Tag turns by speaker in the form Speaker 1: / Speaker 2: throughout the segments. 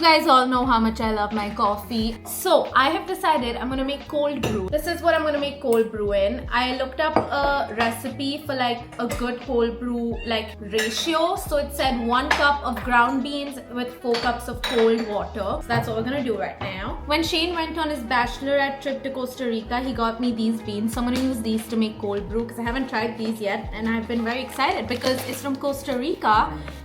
Speaker 1: guys all know how much I love my coffee. So I have decided I'm gonna make cold brew. This is what I'm gonna make cold brew in. I looked up a recipe for like a good cold brew like ratio. So it said 1 cup of ground beans with 4 cups of cold water. So that's what we're gonna do right now. When Shane went on his bachelorette trip to Costa Rica, he got me these beans. So I'm gonna use these to make cold brew because I haven't tried these yet, and I've been very excited because it's from Costa Rica,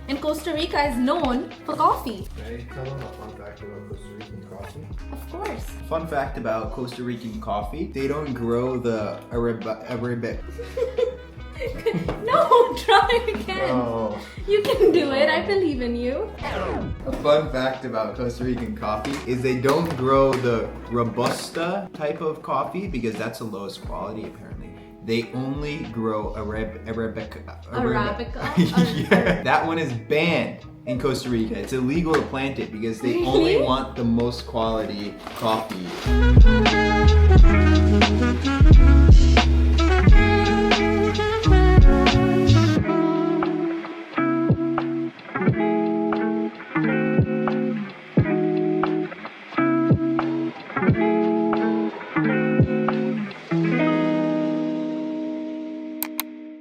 Speaker 1: and Costa Rica is known for coffee.
Speaker 2: Ready? Tell them a fun fact about Costa Rican coffee.
Speaker 1: Of course.
Speaker 2: Fun fact about Costa Rican coffee: they don't grow the Arabic.
Speaker 1: No, try again.
Speaker 2: Oh.
Speaker 1: You can do it. I believe in you.
Speaker 2: A fun fact about Costa Rican coffee is they don't grow the Robusta type of coffee because that's the lowest quality apparently. They only grow Arabica. Yeah, that one is banned in Costa Rica. It's illegal to plant it because they only want the most quality coffee.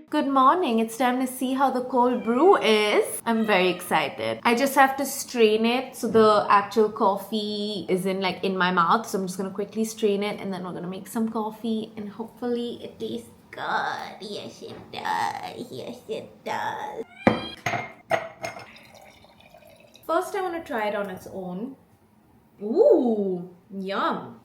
Speaker 1: Good morning. It's time to see how the cold brew is. I'm very excited. I just have to strain it so the actual coffee is in my mouth. So I'm just gonna quickly strain it and then we're gonna make some coffee and hopefully it tastes good. Yes, it does. Yes, it does. First, I want to try it on its own. Ooh, yum.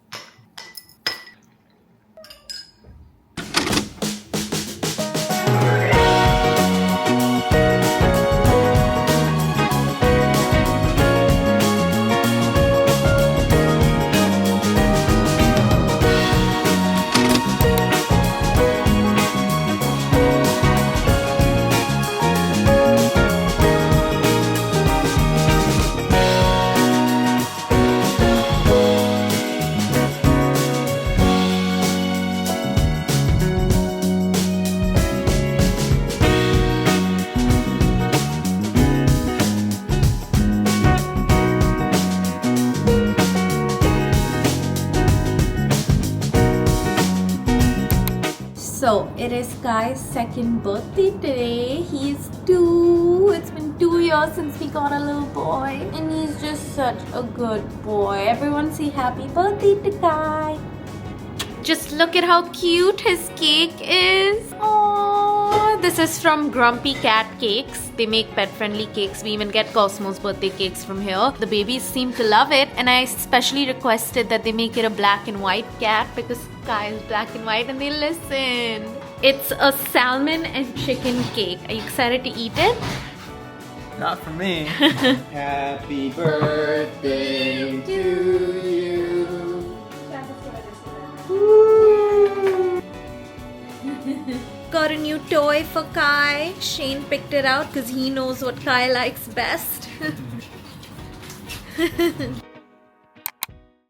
Speaker 1: So it is Kai's second birthday today. He's 2. It's been 2 years since we got a little boy, and he's just such a good boy. Everyone say happy birthday to Kai. Just look at how cute his cake is. Aww. This is from Grumpy Cat Cakes. They make pet-friendly cakes. We even get Cosmo's birthday cakes from here. The babies seem to love it, and I specially requested that they make it a black and white cat because Kai is black and white and they listen. It's a salmon and chicken cake. Are you excited to eat it?
Speaker 2: Not for me. Happy birthday to you.
Speaker 1: Got a new toy for Kai. Shane picked it out because he knows what Kai likes best.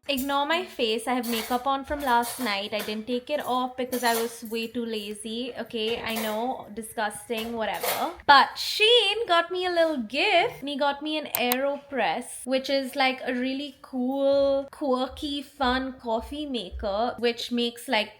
Speaker 1: Ignore my face. I have makeup on from last night. I didn't take it off because I was way too lazy. Okay, I know, disgusting, whatever. But Shane got me a little gift. He got me an AeroPress, which is like a really cool, quirky, fun coffee maker, which makes like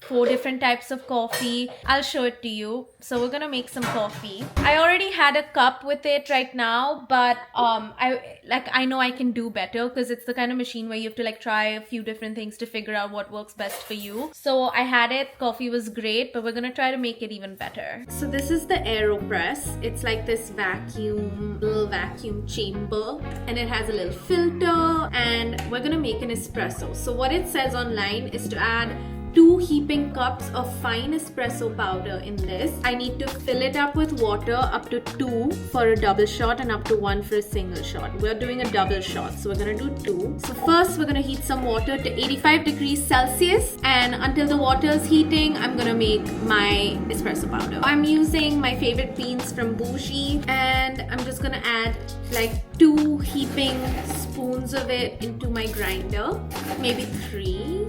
Speaker 1: 4 different types of coffee. I'll show it to you. So we're gonna make some coffee. I already had a cup with it right now, but I know I can do better because it's the kind of machine where you have to like try a few different things to figure out what works best for you. So I had it, coffee was great, but we're gonna try to make it even better. So this is the AeroPress. It's like this little vacuum chamber, and it has a little filter, and we're gonna make an espresso. So what it says online is to add 2 heaping cups of fine espresso powder in this. I need to fill it up with water up to 2 for a double shot and up to 1 for a single shot. We're doing a double shot, so we're gonna do 2. So first we're gonna heat some water to 85 degrees Celsius, and until the water is heating, I'm gonna make my espresso powder. I'm using my favorite beans from Bougie, and I'm just gonna add like 2 heaping spoons of it into my grinder, maybe 3.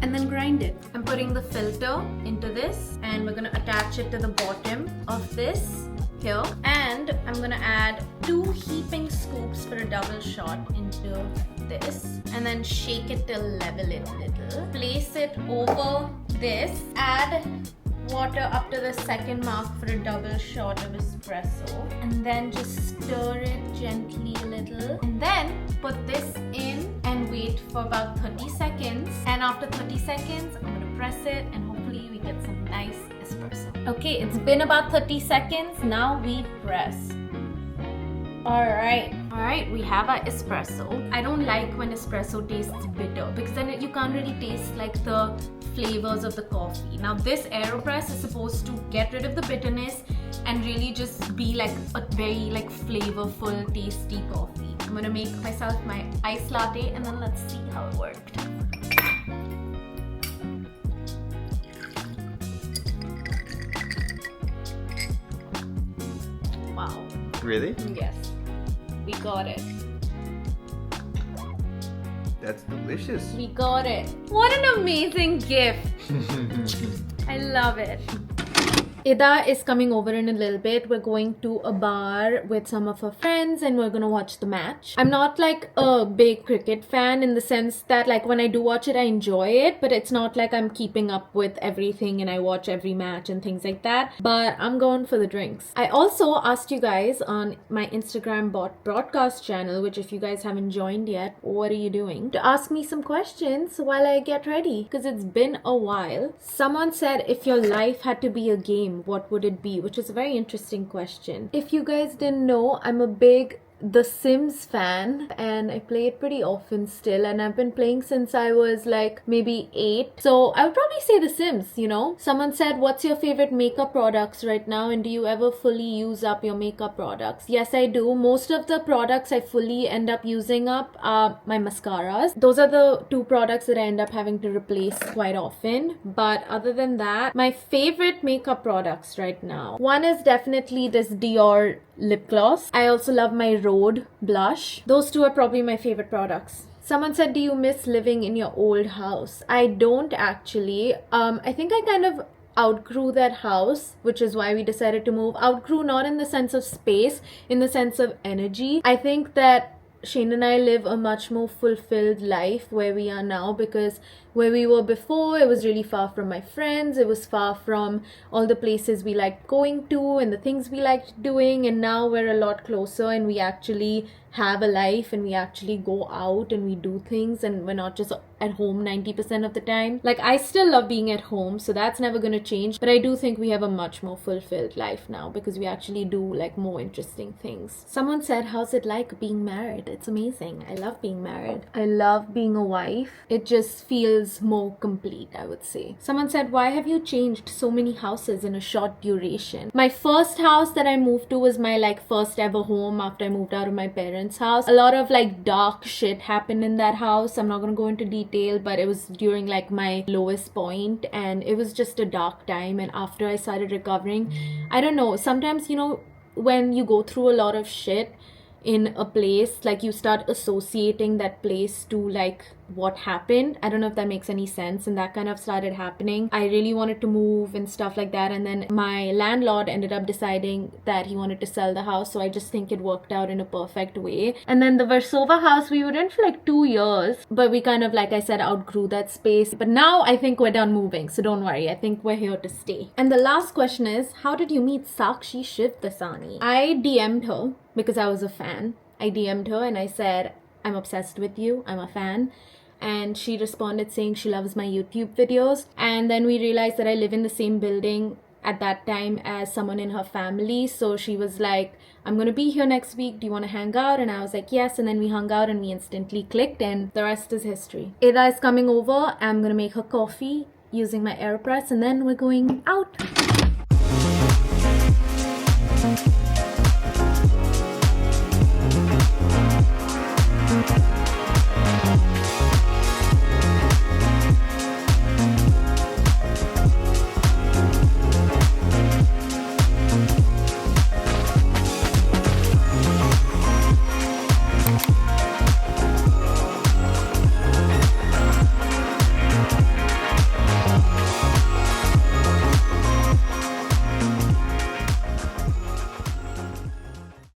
Speaker 1: And then grind it. I'm putting the filter into this and we're gonna attach it to the bottom of this. here. And I'm gonna add 2 heaping scoops for a double shot into this. And then shake it till level it a little. Place it over this. Add water up to the second mark for a double shot of espresso. And then just stir it gently a little. And then put this in and wait for about 30 seconds. And after 30 seconds, I'm gonna press it and hopefully we get some nice espresso. Okay, it's been about 30 seconds. Now we press. Alright, we have our espresso. I don't like when espresso tastes bitter because then you can't really taste like the flavors of the coffee. Now this AeroPress is supposed to get rid of the bitterness and really just be like a very like flavorful, tasty coffee. I'm gonna make myself my iced latte and then let's see how it worked. Wow.
Speaker 2: Really?
Speaker 1: Yes. We got it.
Speaker 2: That's delicious.
Speaker 1: We got it. What an amazing gift. I love it. Ida is coming over in a little bit. We're going to a bar with some of her friends and we're gonna watch the match. I'm not like a big cricket fan in the sense that like when I do watch it, I enjoy it, but it's not like I'm keeping up with everything and I watch every match and things like that. But I'm going for the drinks. I also asked you guys on my Instagram broadcast channel, which if you guys haven't joined yet, what are you doing? To ask me some questions while I get ready because it's been a while. Someone said if your life had to be a game, what would it be? Which is a very interesting question. If you guys didn't know, I'm a big The Sims fan and I play it pretty often still, and I've been playing since I was like maybe 8. So I would probably say The Sims, you know. Someone said, what's your favorite makeup products right now and do you ever fully use up your makeup products? Yes, I do. Most of the products I fully end up using up are my mascaras. Those are the 2 products that I end up having to replace quite often. But other than that, my favorite makeup products right now, one is definitely this Dior lip gloss. I also love my Rhode blush. Those 2 are probably my favorite products. Someone said, do you miss living in your old house? I don't actually. I think I kind of outgrew that house, which is why we decided to move. Outgrew not in the sense of space, in the sense of energy. I think that Shane and I live a much more fulfilled life where we are now, because where we were before, it was really far from my friends, it was far from all the places we liked going to and the things we liked doing, and now we're a lot closer and we actually have a life and we actually go out and we do things and we're not just at home 90% of the time. Like, I still love being at home, so that's never gonna change, but I do think we have a much more fulfilled life now because we actually do like more interesting things. Someone said, how's it like being married? It's amazing. I love being married. I love being a wife. It just feels more complete, I would say. Someone said, why have you changed so many houses in a short duration? My first house that I moved to was my like first ever home after I moved out of my parents' house. A lot of like dark shit happened in that house. I'm not gonna go into detail, but it was during like my lowest point and it was just a dark time. And after I started recovering, I don't know, sometimes, you know, when you go through a lot of shit in a place, like you start associating that place to like what happened. I don't know if that makes any sense, and that kind of started happening. I really wanted to move and stuff like that, and then my landlord ended up deciding that he wanted to sell the house, so I just think it worked out in a perfect way. And then the Versova house, we were in for like 2 years, but we kind of, like I said, outgrew that space. But now I think we're done moving, so don't worry, I think we're here to stay. And the last question is, how did you meet Sakshi Shivdasani? I DM'd her because I was a fan. I DM'd her and I said, I'm obsessed with you, I'm a fan. And she responded saying she loves my YouTube videos. And then we realized that I live in the same building at that time as someone in her family. So she was like, I'm gonna be here next week, do you want to hang out? And I was like, yes. And then we hung out and we instantly clicked, and the rest is history. Ida is coming over. I'm gonna make her coffee using my AeroPress, and then we're going out.